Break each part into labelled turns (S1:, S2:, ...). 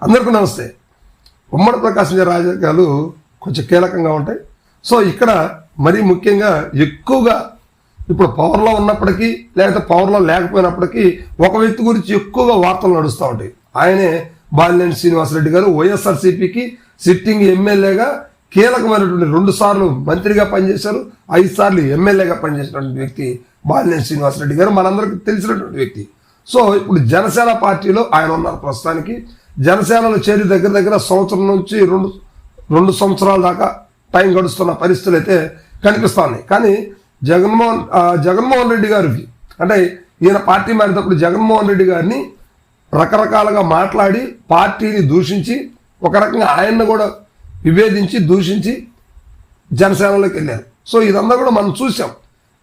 S1: అందరికీ నమస్తే. ఉమ్మడి ప్రకాశం జిల్లా రాజకీయాలు కొంచెం కీలకంగా ఉంటాయి. సో ఇక్కడ మరీ ముఖ్యంగా ఎక్కువగా ఇప్పుడు పవర్లో ఉన్నప్పటికీ లేకపోతే పవర్లో లేకపోయినప్పటికీ ఒక వ్యక్తి గురించి ఎక్కువగా వార్తలు నడుస్తూ ఉంటాయి. ఆయనే బాలినేని శ్రీనివాసరెడ్డి గారు. వైఎస్ఆర్సీపీకి సిట్టింగ్ ఎమ్మెల్యేగా కీలకమైనటువంటి 2 సార్లు మంత్రిగా పనిచేశారు, 5 సార్లు ఎమ్మెల్యేగా పనిచేసినటువంటి వ్యక్తి బాలినేని శ్రీనివాసరెడ్డి గారు, మనందరికీ తెలిసినటువంటి వ్యక్తి. సో ఇప్పుడు జనసేన పార్టీలో ఆయన ఉన్నారు. ప్రస్తుతానికి జనసేనలో చేరి దగ్గర సంవత్సరం నుంచి రెండు సంవత్సరాల దాకా టైం గడుస్తున్న పరిస్థితులు అయితే కనిపిస్తా ఉన్నాయి. కానీ జగన్మోహన్ రెడ్డి గారికి అంటే ఈయన పార్టీ మారేటప్పుడు జగన్మోహన్ రెడ్డి గారిని రకరకాలుగా మాట్లాడి పార్టీని దూషించి ఒక రకంగా ఆయన్ని కూడా విభేదించి దూషించి జనసేనలోకి వెళ్ళారు. సో ఇదంతా కూడా మనం చూసాం.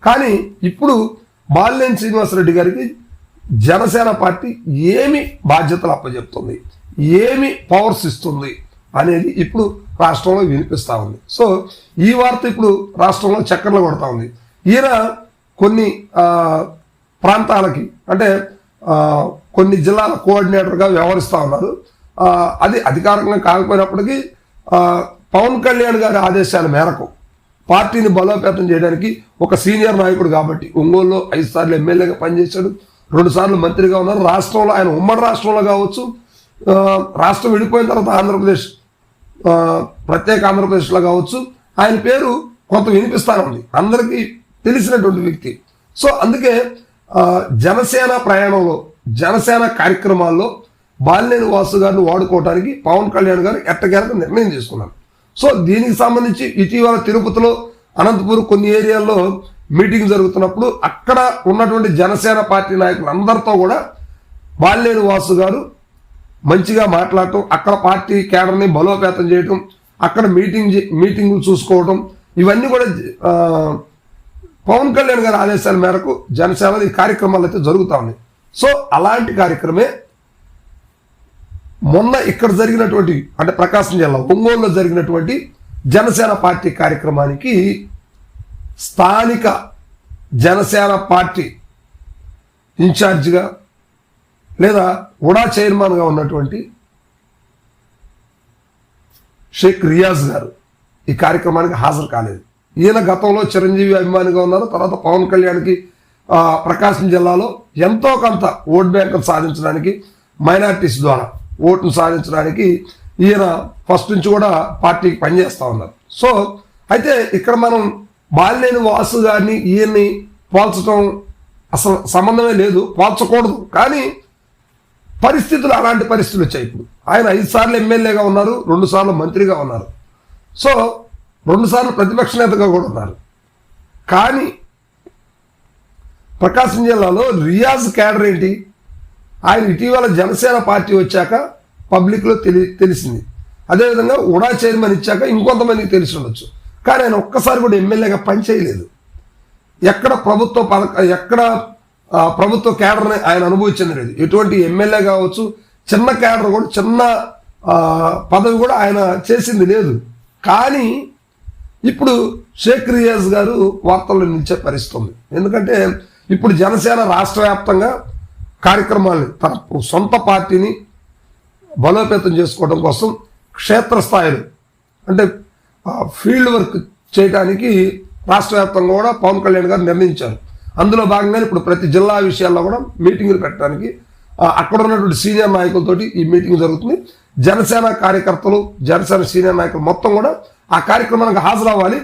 S1: కానీ ఇప్పుడు బాలినేని శ్రీనివాసరెడ్డి గారికి జనసేన పార్టీ ఏమి బాధ్యతలు అప్పచెప్తుంది, ఏమి పవర్స్ ఇస్తుంది అనేది ఇప్పుడు రాష్ట్రంలో వినిపిస్తూ ఉంది. సో ఈ వార్త ఇప్పుడు రాష్ట్రంలో చక్కర్లు కొడతా ఉంది. ఈయన కొన్ని ప్రాంతాలకి అంటే కొన్ని జిల్లాల కోఆర్డినేటర్గా వ్యవహరిస్తూ ఉన్నారు. అది అధికారికంగా కాకపోయినప్పటికీ పవన్ కళ్యాణ్ గారి ఆదేశాల మేరకు పార్టీని బలోపేతం చేయడానికి ఒక సీనియర్ నాయకుడు కాబట్టి ఒంగోలులో 5 సార్లు ఎమ్మెల్యేగా పనిచేశాడు, 2 సార్లు మంత్రిగా ఉన్నారు. రాష్ట్రంలో ఆయన ఉమ్మడి రాష్ట్రంలో కావచ్చు, రాష్ట్రం విడిపోయిన తర్వాత ఆంధ్రప్రదేశ్ ప్రత్యేక ఆంధ్రప్రదేశ్లో కావచ్చు ఆయన పేరు కొంత వినిపిస్తానే ఉంది, అందరికీ తెలిసినటువంటి వ్యక్తి. సో అందుకే జనసేన ప్రయాణంలో జనసేన కార్యక్రమాల్లో బాలినేని వాసు గారిని వాడుకోవడానికి పవన్ కళ్యాణ్ గారు ఎట్టకేలకు నిర్ణయం తీసుకున్నారు. సో దీనికి సంబంధించి ఇటీవల తిరుపతిలో, అనంతపురం కొన్ని ఏరియాల్లో మీటింగ్ జరుగుతున్నప్పుడు అక్కడ ఉన్నటువంటి జనసేన పార్టీ నాయకులందరితో కూడా బాలినేని వాసు గారు మంచిగా మాట్లాడటం, అక్కడ పార్టీ కేడర్ని బలోపేతం చేయటం, అక్కడ మీటింగులు చూసుకోవడం, ఇవన్నీ కూడా పవన్ కళ్యాణ్ గారి ఆదేశాల మేరకు జనసేన ఈ కార్యక్రమాలు అయితే జరుగుతూ ఉన్నాయి. సో అలాంటి కార్యక్రమే మొన్న ఇక్కడ జరిగినటువంటి అంటే ప్రకాశం జిల్లా ఒంగోలులో జరిగినటువంటి జనసేన పార్టీ కార్యక్రమానికి స్థానిక జనసేన పార్టీ ఇన్ఛార్జిగా లేదా ఉడా చైర్మన్గా ఉన్నటువంటి షేక్ రియాజ్ గారు ఈ కార్యక్రమానికి హాజరు కాలేదు. ఈయన గతంలో చిరంజీవి అభిమానిగా ఉన్నారు. తర్వాత పవన్ కళ్యాణ్కి ప్రకాశం జిల్లాలో ఎంతో కొంత ఓట్ బ్యాంకులు సాధించడానికి, మైనారిటీస్ ద్వారా ఓటును సాధించడానికి ఈయన ఫస్ట్ నుంచి కూడా పార్టీకి పనిచేస్తూ ఉన్నారు. సో అయితే ఇక్కడ మనం బాలినేని వాసు గారిని ఈయన్ని పోల్చడం అసలు సంబంధమే లేదు, పోల్చకూడదు. కానీ పరిస్థితులు అలాంటి పరిస్థితులు వచ్చాయి. ఇప్పుడు ఆయన 5 సార్లు ఎమ్మెల్యేగా ఉన్నారు, 2 సార్లు మంత్రిగా ఉన్నారు, సో 2 సార్లు ప్రతిపక్ష నేతగా కూడా ఉన్నారు. కానీ ప్రకాశం జిల్లాలో రియాజ్ క్యాడర్ ఏంటి? ఆయన ఇటీవల జనసేన పార్టీ వచ్చాక పబ్లిక్లో తెలిసింది. అదేవిధంగా ఉడా చైర్మన్ ఇచ్చాక ఇంకొంతమందికి తెలిసి ఉండొచ్చు. కానీ ఆయన ఒక్కసారి కూడా ఎమ్మెల్యేగా పనిచేయలేదు. ఎక్కడ ప్రభుత్వ క్యాడర్ని ఆయన అనుభవించింది లేదు. ఎటువంటి ఎమ్మెల్యే కావచ్చు, చిన్న క్యాడర్ కూడా, చిన్న పదవి కూడా ఆయన చేసింది లేదు. కానీ ఇప్పుడు షేక్ రియాజ్ గారు వార్తల్లో నిలిచే పరిస్థితుంది. ఎందుకంటే ఇప్పుడు జనసేన రాష్ట్ర వ్యాప్తంగా కార్యక్రమాన్ని తన సొంత పార్టీని బలోపేతం చేసుకోవడం కోసం క్షేత్రస్థాయిలో అంటే ఫీల్డ్ వర్క్ చేయడానికి రాష్ట్ర వ్యాప్తంగా కూడా పవన్ కళ్యాణ్ గారు నిర్ణయించారు. అందులో భాగంగానే ఇప్పుడు ప్రతి జిల్లా విషయాల్లో కూడా మీటింగులు పెట్టడానికి అక్కడ ఉన్నటువంటి సీనియర్ నాయకులతోటి ఈ మీటింగ్ జరుగుతుంది. జనసేన కార్యకర్తలు, జనసేన సీనియర్ నాయకులు మొత్తం కూడా ఆ కార్యక్రమానికి హాజరవ్వాలి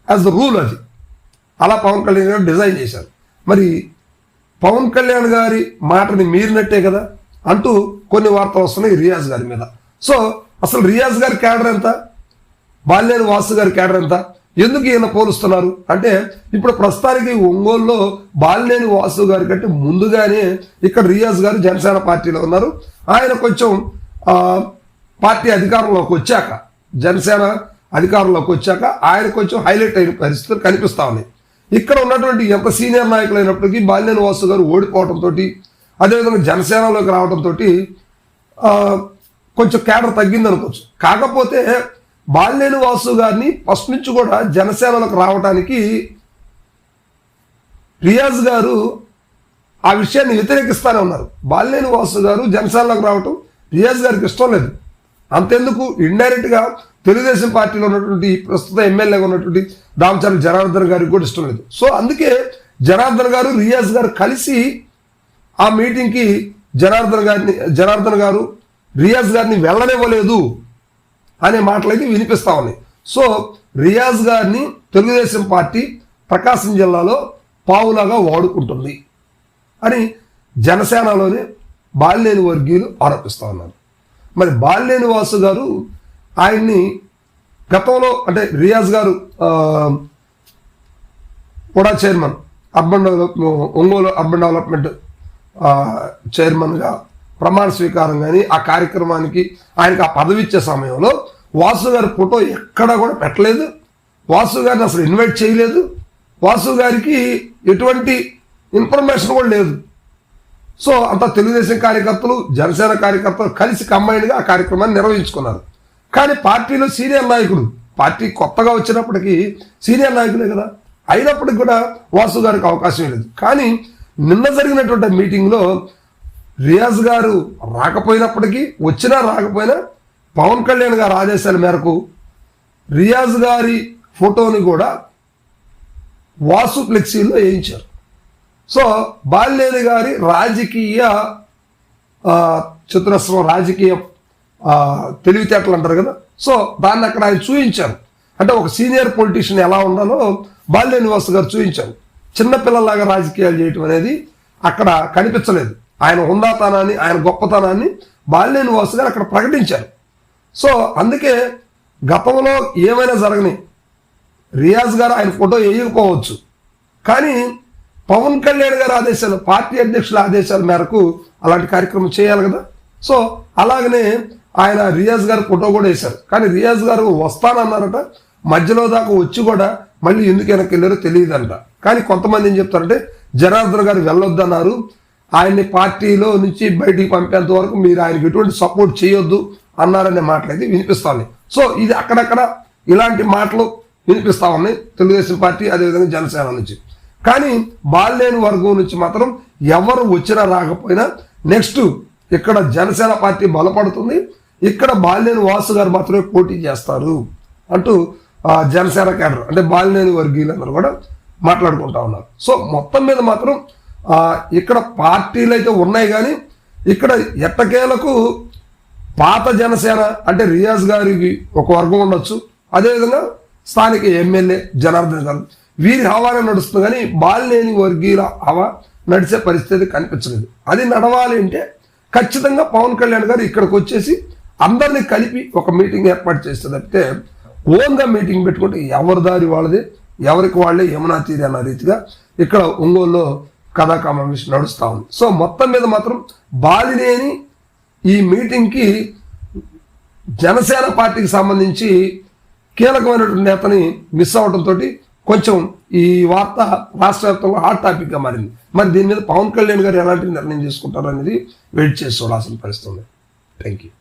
S1: యాజ్ ద రూల్. అది అలా పవన్ కళ్యాణ్ గారు డిజైన్ చేశారు. మరి పవన్ కళ్యాణ్ గారి మాటని మీరినట్టే కదా అంటూ కొన్ని వార్తలు వస్తున్నాయి రియాజ్ గారి మీద. సో అసలు రియాజ్ గారి క్యాడర్ ఎంత, బాలినేని వాసు గారి క్యాడర్ ఎంత, ఎందుకు ఈయన పోలుస్తున్నారు అంటే ఇప్పుడు ప్రస్తుతానికి ఒంగోలులో బాలినేని వాసు గారి కంటే ముందుగానే ఇక్కడ రియాజ్ గారు జనసేన పార్టీలో ఉన్నారు. ఆయన కొంచెం పార్టీ అధికారంలోకి వచ్చాక, జనసేన అధికారంలోకి వచ్చాక ఆయన కొంచెం హైలైట్ అయిన పరిస్థితులు కనిపిస్తా ఉన్నాయి. ఇక్కడ ఉన్నటువంటి ఎంత సీనియర్ నాయకులు అయినప్పటికీ బాలినేని వాసు గారు ఓడిపోవడంతో, అదేవిధంగా జనసేనలోకి రావడంతో కొంచెం క్యాడర్ తగ్గింది అనుకోవచ్చు. కాకపోతే బాలినేని వాసు గారిని ఫస్ట్ నుంచి కూడా జనసేనలోకి రావడానికి రియాజ్ గారు ఆ విషయాన్ని వ్యతిరేకిస్తూనే ఉన్నారు. బాలినేని వాసు గారు జనసేనలోకి రావటం రియాజ్ గారికి ఇష్టం లేదు. అంతెందుకు ఇండైరెక్ట్గా తెలుగుదేశం పార్టీలో ఉన్నటువంటి ప్రస్తుత ఎమ్మెల్యేగా ఉన్నటువంటి దామచర్ల జనార్దన్ గారికి కూడా ఇష్టం లేదు. సో అందుకే జనార్దన్ గారు రియాజ్ గారు కలిసి ఆ మీటింగ్కి జనార్దన్ గారు రియాజ్ గారిని వెళ్ళనివ్వలేదు అనే మాటలు అయితే వినిపిస్తా ఉన్నాయి. సో రియాజ్ గారిని తెలుగుదేశం పార్టీ ప్రకాశం జిల్లాలో పావులాగా వాడుకుంటుంది అని జనసేనలోనే బాలినేని వర్గీయులు ఆరోపిస్తూ ఉన్నారు. మరి బాలినేని వాసు గారు ఆయన్ని గతంలో అంటే రియాజ్ గారు కూడా చైర్మన్ ఒంగోలు అర్బన్ డెవలప్మెంట్ చైర్మన్గా ప్రమాణ స్వీకారం కానీ ఆ కార్యక్రమానికి ఆయనకు ఆ పదవి ఇచ్చే సమయంలో వాసు గారి ఫోటో ఎక్కడా కూడా పెట్టలేదు. వాసు గారిని అసలు ఇన్వైట్ చేయలేదు. వాసు గారికి ఎటువంటి ఇన్ఫర్మేషన్ కూడా లేదు. సో అంతా తెలుగుదేశం కార్యకర్తలు జనసేన కార్యకర్తలు కలిసి కంబైన్డ్గా ఆ కార్యక్రమాన్ని నిర్వహించుకున్నారు. కానీ పార్టీలో సీనియర్ నాయకుడు, పార్టీ కొత్తగా వచ్చినప్పటికీ సీనియర్ నాయకులే కదా, అయినప్పటికి కూడా వాసు గారికి అవకాశం లేదు. కానీ నిన్న జరిగినటువంటి మీటింగ్లో రియాజ్ గారు రాకపోయినప్పటికీ, వచ్చినా రాకపోయినా పవన్ కళ్యాణ్ గారి ఆదేశాల మేరకు రియాజ్ గారి ఫోటోని కూడా వాసు ఫ్లెక్సీలో వేయించారు. సో బాలినేని గారి రాజకీయ చతురస్రం, రాజకీయ తెలివితేటలు అంటారు కదా, సో దాన్ని అక్కడ ఆయన చూపించారు. అంటే ఒక సీనియర్ పొలిటీషియన్ ఎలా ఉండాలో బాలినేని వాసు గారు చూపించారు. చిన్నపిల్లలాగా రాజకీయాలు చేయటం అనేది అక్కడ కనిపించలేదు. ఆయన హుందాతనాన్ని, ఆయన గొప్పతనాన్ని బాలినేని వాసు గారు అక్కడ ప్రకటించారు. సో అందుకే గతంలో ఏమైనా జరగని రియాజ్ గారు ఆయన ఫోటో వేయకపోవచ్చు, కానీ పవన్ కళ్యాణ్ గారి ఆదేశాలు, పార్టీ అధ్యక్షుల ఆదేశాల మేరకు అలాంటి కార్యక్రమం చేయాలి కదా. సో అలాగనే ఆయన రియాజ్ గారు ఫోటో కూడా వేశారు. కానీ రియాజ్ గారు వస్తానన్నారట, మధ్యలో దాకా వచ్చి కూడా మళ్ళీ ఎందుకు వెనక్కి వెళ్ళారో తెలియదంట. కానీ కొంతమంది ఏం చెప్తారంటే జనార్దన్ గారు వెళ్ళొద్దన్నారు, ఆయన్ని పార్టీలో నుంచి బయటికి పంపేంత వరకు మీరు ఆయనకి ఎటువంటి సపోర్ట్ చేయొద్దు అన్నారనే మాటలు అయితే వినిపిస్తాయి. సో ఇది అక్కడక్కడ ఇలాంటి మాటలు వినిపిస్తా ఉన్నాయి తెలుగుదేశం పార్టీ, అదేవిధంగా జనసేన నుంచి. కానీ బాలినేని వర్గం నుంచి మాత్రం ఎవరు వచ్చినా రాకపోయినా నెక్స్ట్ ఇక్కడ జనసేన పార్టీ బలపడుతుంది, ఇక్కడ బాలినేని వాసు గారు మాత్రమే పోటీ చేస్తారు అంటూ జనసేన కేడర్ అంటే బాలినేని వర్గీయులందరూ కూడా మాట్లాడుకుంటా ఉన్నారు. సో మొత్తం మీద మాత్రం ఇక్కడ పార్టీలు అయితే ఉన్నాయి, కానీ ఇక్కడ ఎట్టకేలకు పాత జనసేన అంటే రియాజ్ గారికి ఒక వర్గం ఉండొచ్చు, అదేవిధంగా స్థానిక ఎమ్మెల్యే జనార్దన్ గారు, వీరి హవానే నడుస్తుంది. కానీ బాలినేని వర్గీయుల హవా నడిచే పరిస్థితి కనిపించలేదు. అది నడవాలి అంటే ఖచ్చితంగా పవన్ కళ్యాణ్ గారు ఇక్కడికి వచ్చేసి అందరినీ కలిపి ఒక మీటింగ్ ఏర్పాటు చేస్తే తప్పితే ఓన్గా మీటింగ్ పెట్టుకుంటే ఎవరి దారి వాళ్ళదే, ఎవరికి వాళ్ళే యమునా తీరి అన్న రీతిగా ఇక్కడ ఒంగోలులో కథాకామేష్ నడుస్తూ ఉంది. సో మొత్తం మీద మాత్రం బాలినేని ఈ మీటింగ్కి జనసేన పార్టీకి సంబంధించి కీలకమైనటువంటి నేతని మిస్ అవడంతో కొంచెం ఈ వార్త రాష్ట్ర వ్యాప్తంగా హాట్ టాపిక్గా మారింది. మరి దీని మీద పవన్ కళ్యాణ్ గారు ఎలాంటి నిర్ణయం తీసుకుంటారు అనేది వెయిట్ చేసి చూడాల్సిన పరిస్థితి ఉంది. Thank you.